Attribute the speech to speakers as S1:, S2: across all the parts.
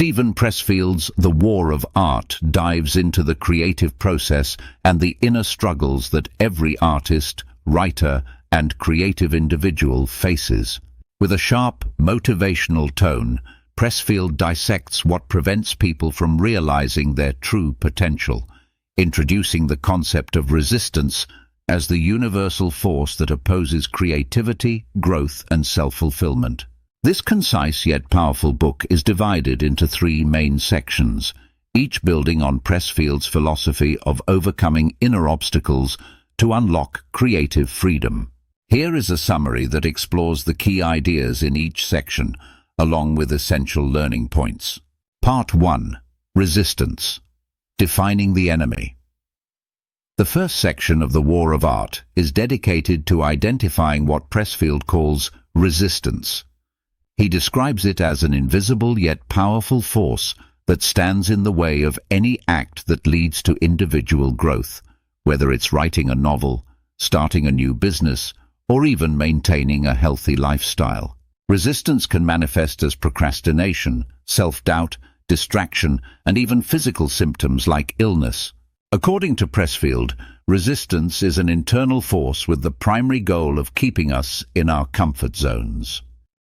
S1: Steven Pressfield's The War of Art dives into the creative process and the inner struggles that every artist, writer, and creative individual faces. With a sharp, motivational tone, Pressfield dissects what prevents people from realizing their true potential, introducing the concept of resistance as the universal force that opposes creativity, growth, and self-fulfillment. This concise yet powerful book is divided into 3 main sections, each building on Pressfield's philosophy of overcoming inner obstacles to unlock creative freedom. Here is a summary that explores the key ideas in each section, along with essential learning points. Part 1. Resistance. Defining the enemy. The first section of The War of Art is dedicated to identifying what Pressfield calls resistance. He describes it as an invisible yet powerful force that stands in the way of any act that leads to individual growth, whether it's writing a novel, starting a new business, or even maintaining a healthy lifestyle. Resistance can manifest as procrastination, self-doubt, distraction, and even physical symptoms like illness. According to Pressfield, resistance is an internal force with the primary goal of keeping us in our comfort zones.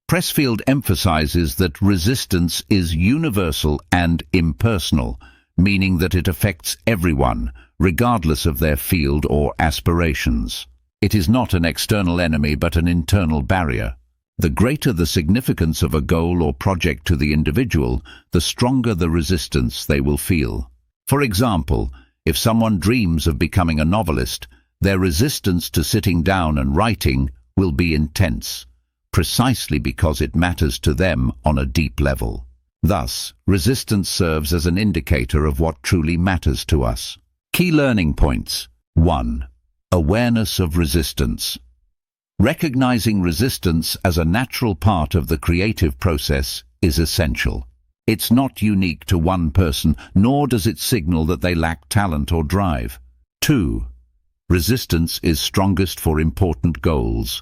S1: Pressfield emphasizes that resistance is universal and impersonal, meaning that it affects everyone, regardless of their field or aspirations. It is not an external enemy but an internal barrier. The greater the significance of a goal or project to the individual, the stronger the resistance they will feel. For example, if someone dreams of becoming a novelist, their resistance to sitting down and writing will be intense, precisely because it matters to them on a deep level. Thus, resistance serves as an indicator of what truly matters to us. Key learning points. 1. Awareness of resistance. Recognizing resistance as a natural part of the creative process is essential. It's not unique to one person, nor does it signal that they lack talent or drive. 2. Resistance is strongest for important goals.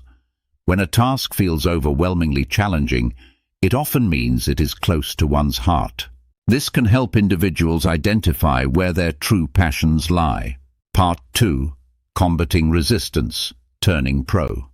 S1: When a task feels overwhelmingly challenging, it often means it is close to one's heart. This can help individuals identify where their true passions lie. Part 2. Combating resistance, turning pro.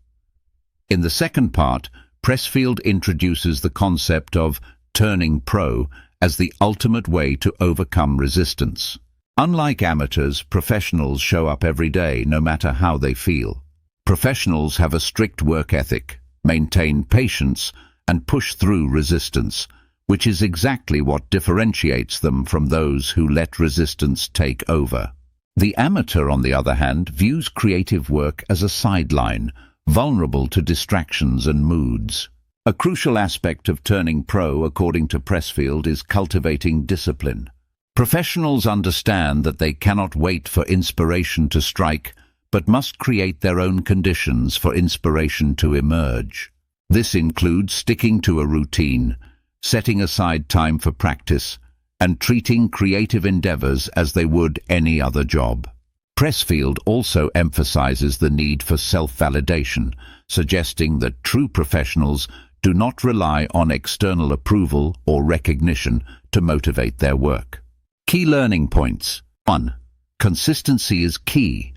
S1: In the second part, Pressfield introduces the concept of turning pro as the ultimate way to overcome resistance. Unlike amateurs, professionals show up every day no matter how they feel. Professionals have a strict work ethic, maintain patience, and push through resistance, which is exactly what differentiates them from those who let resistance take over. The amateur, on the other hand, views creative work as a sideline, vulnerable to distractions and moods. A crucial aspect of turning pro, according to Pressfield, is cultivating discipline. Professionals understand that they cannot wait for inspiration to strike, but must create their own conditions for inspiration to emerge. This includes sticking to a routine, setting aside time for practice, and treating creative endeavors as they would any other job. Pressfield also emphasizes the need for self-validation, suggesting that true professionals do not rely on external approval or recognition to motivate their work. Key learning points. 1. Consistency is key.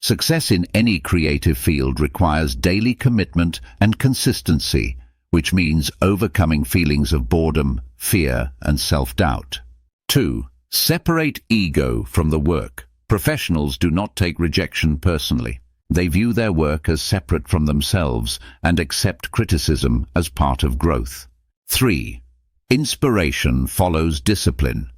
S1: Success in any creative field requires daily commitment and consistency, which means overcoming feelings of boredom, fear, and self-doubt. 2. Separate ego from the work. Professionals do not take rejection personally. They view their work as separate from themselves and accept criticism as part of growth. 3. Inspiration follows discipline.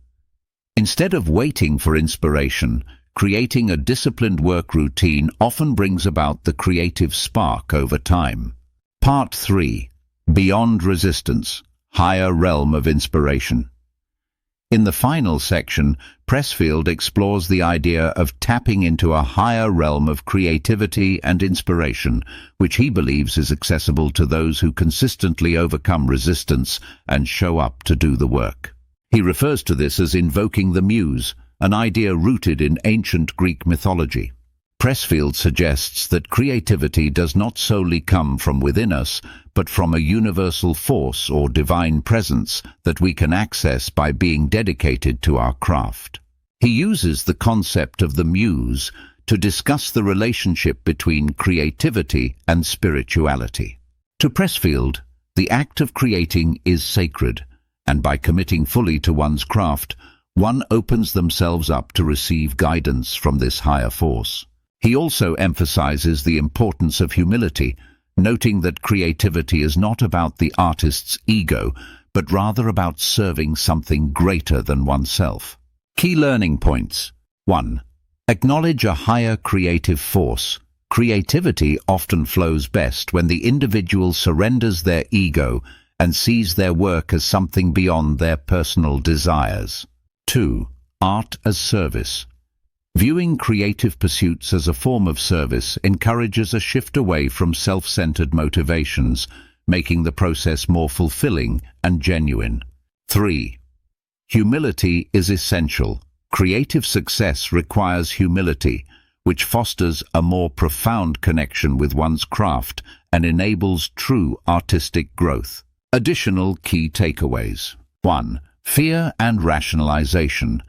S1: Instead of waiting for inspiration, creating a disciplined work routine often brings about the creative spark over time. Part 3. Beyond resistance, higher realm of inspiration. In the final section, Pressfield explores the idea of tapping into a higher realm of creativity and inspiration, which he believes is accessible to those who consistently overcome resistance and show up to do the work. He refers to this as invoking the muse, an idea rooted in ancient Greek mythology. Pressfield suggests that creativity does not solely come from within us, but from a universal force or divine presence that we can access by being dedicated to our craft. He uses the concept of the muse to discuss the relationship between creativity and spirituality. To Pressfield, the act of creating is sacred, and by committing fully to one's craft, one opens themselves up to receive guidance from this higher force. He also emphasizes the importance of humility, noting that creativity is not about the artist's ego, but rather about serving something greater than oneself. Key learning points. 1. Acknowledge a higher creative force. Creativity often flows best when the individual surrenders their ego and sees their work as something beyond their personal desires. 2. Art as service. Viewing creative pursuits as a form of service encourages a shift away from self-centered motivations, making the process more fulfilling and genuine. 3. Humility is essential. Creative success requires humility, which fosters a more profound connection with one's craft and enables true artistic growth. Additional key takeaways. 1. Fear and rationalization.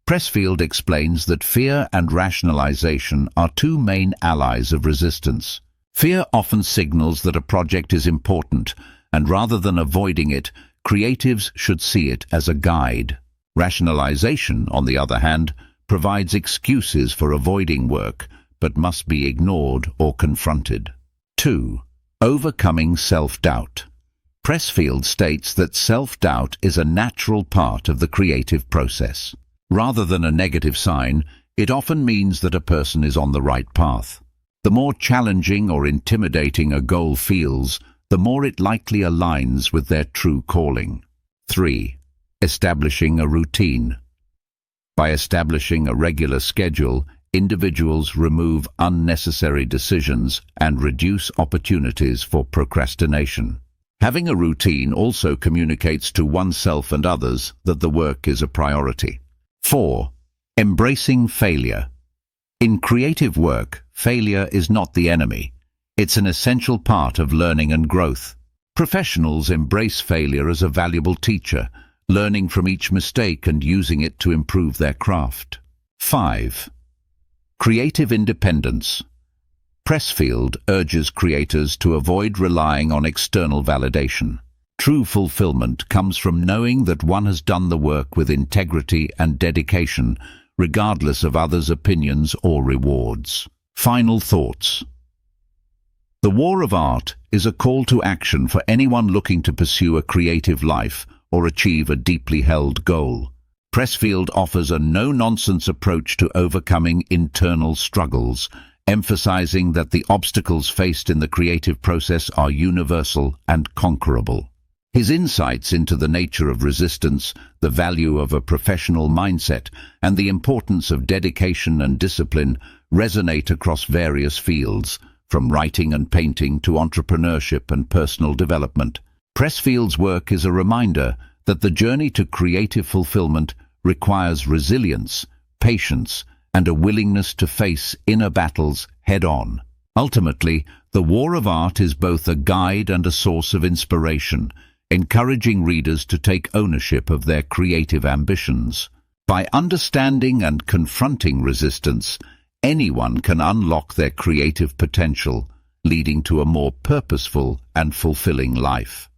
S1: Pressfield explains that fear and rationalization are two main allies of resistance. Fear often signals that a project is important, and rather than avoiding it, creatives should see it as a guide. Rationalization, on the other hand, provides excuses for avoiding work, but must be ignored or confronted. 2. Overcoming self-doubt. Pressfield states that self-doubt is a natural part of the creative process. Rather than a negative sign, it often means that a person is on the right path. The more challenging or intimidating a goal feels, the more it likely aligns with their true calling. 3. Establishing a routine. By establishing a regular schedule, individuals remove unnecessary decisions and reduce opportunities for procrastination. Having a routine also communicates to oneself and others that the work is a priority. 4. Embracing failure. In creative work, failure is not the enemy. It's an essential part of learning and growth. Professionals embrace failure as a valuable teacher, learning from each mistake and using it to improve their craft. 5. Creative independence. Pressfield urges creators to avoid relying on external validation. True fulfillment comes from knowing that one has done the work with integrity and dedication, regardless of others' opinions or rewards. Final thoughts. The War of Art is a call to action for anyone looking to pursue a creative life or achieve a deeply held goal. Pressfield offers a no-nonsense approach to overcoming internal struggles, emphasizing that the obstacles faced in the creative process are universal and conquerable. His insights into the nature of resistance, the value of a professional mindset, and the importance of dedication and discipline resonate across various fields, from writing and painting to entrepreneurship and personal development. Pressfield's work is a reminder that the journey to creative fulfillment requires resilience, patience, and a willingness to face inner battles head-on. Ultimately, the War of Art is both a guide and a source of inspiration, encouraging readers to take ownership of their creative ambitions. By understanding and confronting resistance, anyone can unlock their creative potential, leading to a more purposeful and fulfilling life.